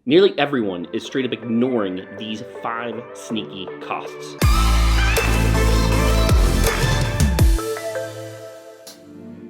Nearly everyone is straight up ignoring these 5 sneaky costs.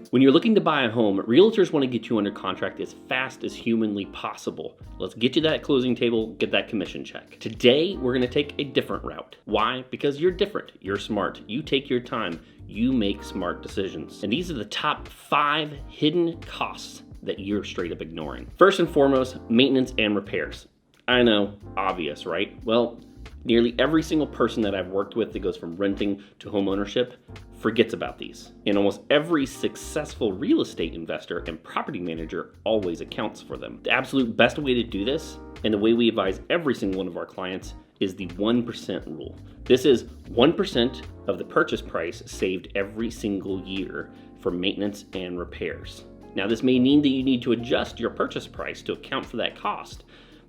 When you're looking to buy a home, realtors want to get you under contract as fast as humanly possible. Let's get you that closing table, get that commission check. Today, we're going to take a different route. Why? Because you're different. You're smart. You take your time. You make smart decisions. And these are the top 5 hidden costs that you're straight up ignoring. First and foremost, maintenance and repairs. I know, obvious, right? Well, nearly every single person that I've worked with that goes from renting to home ownership forgets about these. And almost every successful real estate investor and property manager always accounts for them. The absolute best way to do this, and the way we advise every single one of our clients, is the 1% rule. This is 1% of the purchase price saved every single year for maintenance and repairs. Now, this may mean that you need to adjust your purchase price to account for that cost,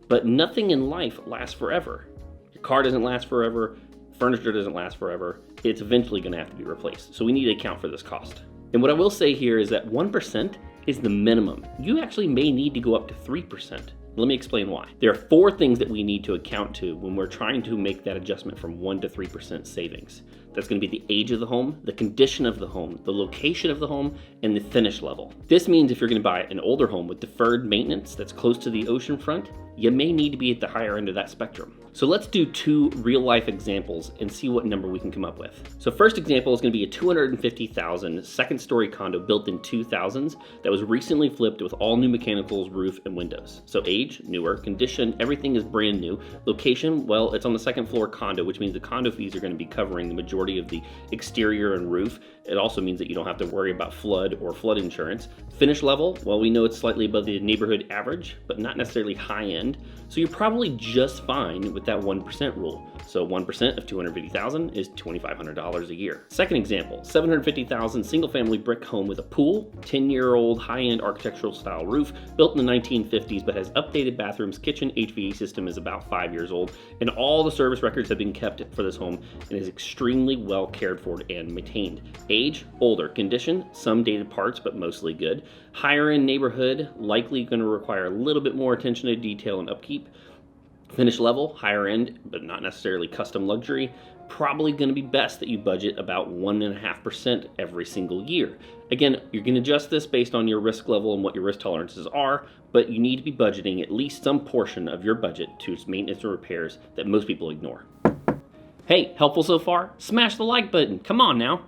but nothing in life lasts forever. Your car doesn't last forever, furniture doesn't last forever. It's eventually going to have to be replaced. So we need to account for this cost. And what I will say here is that 1% is the minimum. You actually may need to go up to 3%. Let me explain why. There are 4 things that we need to account to when we're trying to make that adjustment from 1 to 3% savings. That's going to be the age of the home, the condition of the home, the location of the home, and the finish level. This means if you're going to buy an older home with deferred maintenance that's close to the ocean front, you may need to be at the higher end of that spectrum. So let's do 2 real life examples and see what number we can come up with. So first example is going to be a $250,000 second story condo built in 2000s that was recently flipped with all new mechanicals, roof, and windows. So age, newer, condition, everything is brand new. Location, well, it's on the second floor condo, which means the condo fees are going to be covering the majority of the exterior and roof. It also means that you don't have to worry about flood or flood insurance. Finish level, well, we know it's slightly above the neighborhood average, but not necessarily high end. So you're probably just fine with that 1% rule. So 1% of $250,000 is $2,500 a year. Second example, $750,000 single family brick home with a pool, 10-year-old high-end architectural style roof, built in the 1950s, but has updated bathrooms, kitchen, HVAC system is about 5 years old, and all the service records have been kept for this home and is extremely well cared for and maintained. Age, older. Condition, some dated parts, but mostly good. Higher end neighborhood, likely going to require a little bit more attention to detail and upkeep. Finish level, higher end, but not necessarily custom luxury. Probably going to be best that you budget about 1.5% every single year. Again, you're going to adjust this based on your risk level and what your risk tolerances are, but you need to be budgeting at least some portion of your budget to maintenance or repairs that most people ignore. Hey, helpful so far? Smash the like button. Come on now.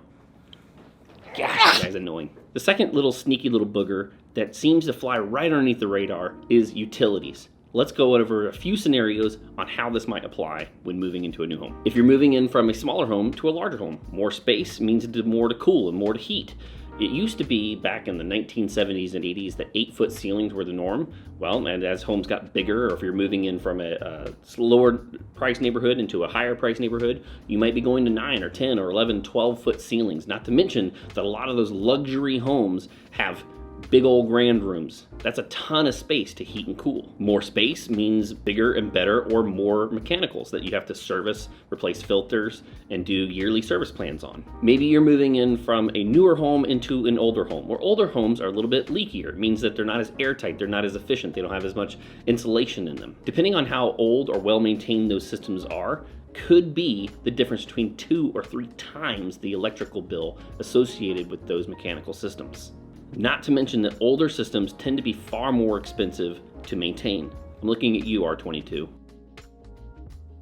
Gosh, that guy's annoying. The second little sneaky little booger that seems to fly right underneath the radar is utilities. Let's go over a few scenarios on how this might apply when moving into a new home. If you're moving in from a smaller home to a larger home, more space means more to cool and more to heat. It used to be back in the 1970s and 80s that 8-foot ceilings were the norm. Well, and as homes got bigger, or if you're moving in from a lower price neighborhood into a higher price neighborhood, you might be going to 9 or 10 or 11, 12-foot ceilings. Not to mention that a lot of those luxury homes have big old grand rooms. That's a ton of space to heat and cool. More space means bigger and better or more mechanicals that you have to service, replace filters, and do yearly service plans on. Maybe you're moving in from a newer home into an older home, where older homes are a little bit leakier. It means that they're not as airtight, they're not as efficient, they don't have as much insulation in them. Depending on how old or well-maintained those systems are, could be the difference between 2 or 3 times the electrical bill associated with those mechanical systems. Not to mention that older systems tend to be far more expensive to maintain. I'm looking at you, R22.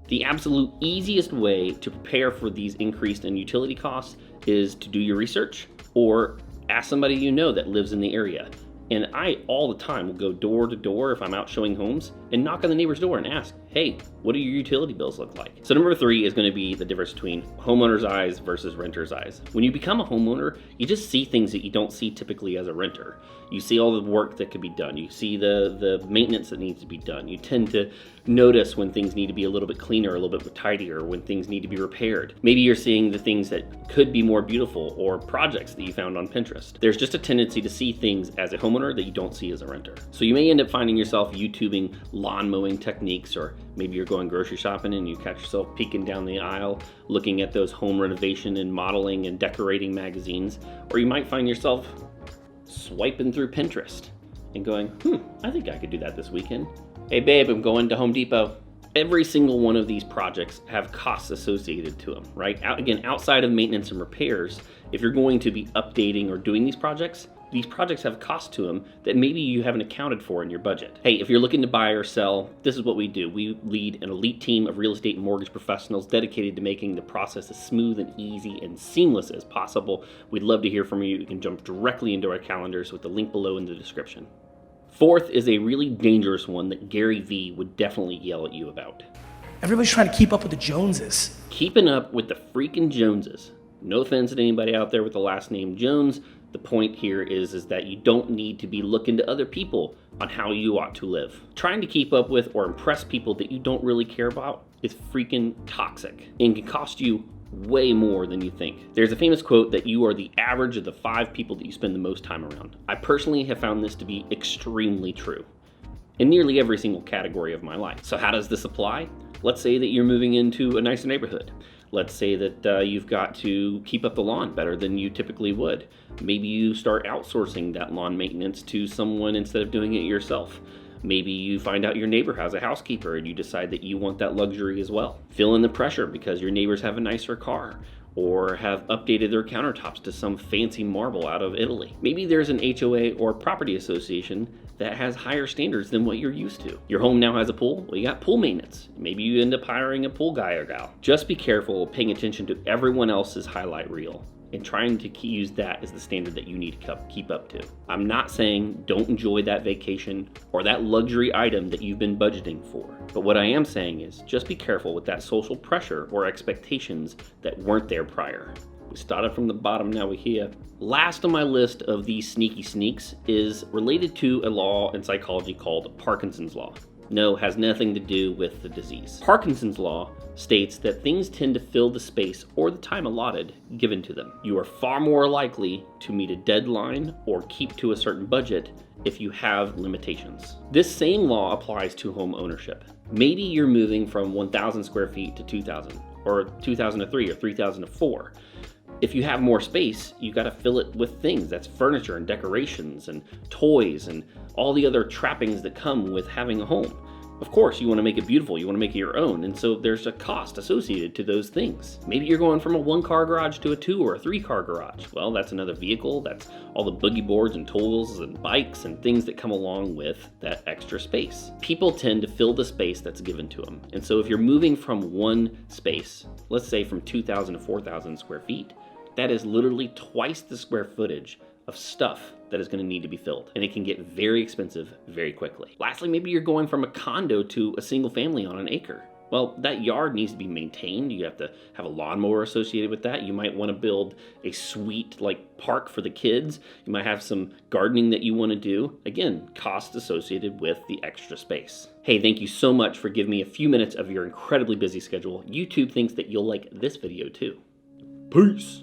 The absolute easiest way to prepare for these increased in utility costs is to do your research or ask somebody you know that lives in the area. And I, all the time, will go door to door if I'm out showing homes and knock on the neighbor's door and ask, hey, what do your utility bills look like? So number 3 is going to be the difference between homeowner's eyes versus renter's eyes. When you become a homeowner, you just see things that you don't see typically as a renter. You see all the work that could be done. You see the maintenance that needs to be done. You tend to notice when things need to be a little bit cleaner, a little bit tidier, when things need to be repaired. Maybe you're seeing the things that could be more beautiful or projects that you found on Pinterest. There's just a tendency to see things as a homeowner that you don't see as a renter. So you may end up finding yourself YouTubing lawn mowing techniques, or maybe you're going grocery shopping and you catch yourself peeking down the aisle looking at those home renovation and modeling and decorating magazines, or you might find yourself swiping through Pinterest. and going, I think I could do that this weekend. Hey babe, I'm going to Home Depot. Every single one of these projects have costs associated to them, right? Again, outside of maintenance and repairs, if you're going to be updating or doing these projects have costs to them that maybe you haven't accounted for in your budget. Hey, if you're looking to buy or sell, this is what we do. We lead an elite team of real estate and mortgage professionals dedicated to making the process as smooth and easy and seamless as possible. We'd love to hear from you. You can jump directly into our calendars with the link below in the description. Fourth is a really dangerous one that Gary Vee would definitely yell at you about. Everybody's trying to keep up with the Joneses. Keeping up with the freaking Joneses. No offense to anybody out there with the last name Jones. The point here is that you don't need to be looking to other people on how you ought to live. Trying to keep up with or impress people that you don't really care about is freaking toxic and can cost you way more than you think. There's a famous quote that you are the average of the 5 people that you spend the most time around. I personally have found this to be extremely true in nearly every single category of my life. So how does this apply? Let's say that you're moving into a nicer neighborhood. Let's say that you've got to keep up the lawn better than you typically would. Maybe you start outsourcing that lawn maintenance to someone instead of doing it yourself. Maybe you find out your neighbor has a housekeeper and you decide that you want that luxury as well. Feel in the pressure because your neighbors have a nicer car or have updated their countertops to some fancy marble out of Italy. Maybe there's an HOA or property association that has higher standards than what you're used to. Your home now has a pool, well, you got pool maintenance. Maybe you end up hiring a pool guy or gal. Just be careful paying attention to everyone else's highlight reel and trying to use that as the standard that you need to keep up to. I'm not saying don't enjoy that vacation or that luxury item that you've been budgeting for. But what I am saying is just be careful with that social pressure or expectations that weren't there prior. We started from the bottom, now we're here. Last on my list of these sneaky sneaks is related to a law in psychology called Parkinsons Law. No, has nothing to do with the disease. Parkinson's Law states that things tend to fill the space or the time allotted given to them. You are far more likely to meet a deadline or keep to a certain budget if you have limitations. This same law applies to home ownership. Maybe you're moving from 1,000 square feet to 2,000, or 2,000 to 3, or 3,000 to 4. If you have more space, you got to fill it with things. That's furniture and decorations and toys and all the other trappings that come with having a home. Of course, you want to make it beautiful, you want to make it your own, and so there's a cost associated to those things. Maybe you're going from a 1-car garage to a 2 or a 3-car garage. Well, that's another vehicle, that's all the boogie boards and tools and bikes and things that come along with that extra space. People tend to fill the space that's given to them. And so if you're moving from one space, let's say from 2,000 to 4,000 square feet, that is literally twice the square footage of stuff that is going to need to be filled. And it can get very expensive very quickly. Lastly, maybe you're going from a condo to a single family on an acre. Well, that yard needs to be maintained. You have to have a lawnmower associated with that. You might want to build a sweet park for the kids. You might have some gardening that you want to do. Again, cost associated with the extra space. Hey, thank you so much for giving me a few minutes of your incredibly busy schedule. YouTube thinks that you'll like this video too. Peace.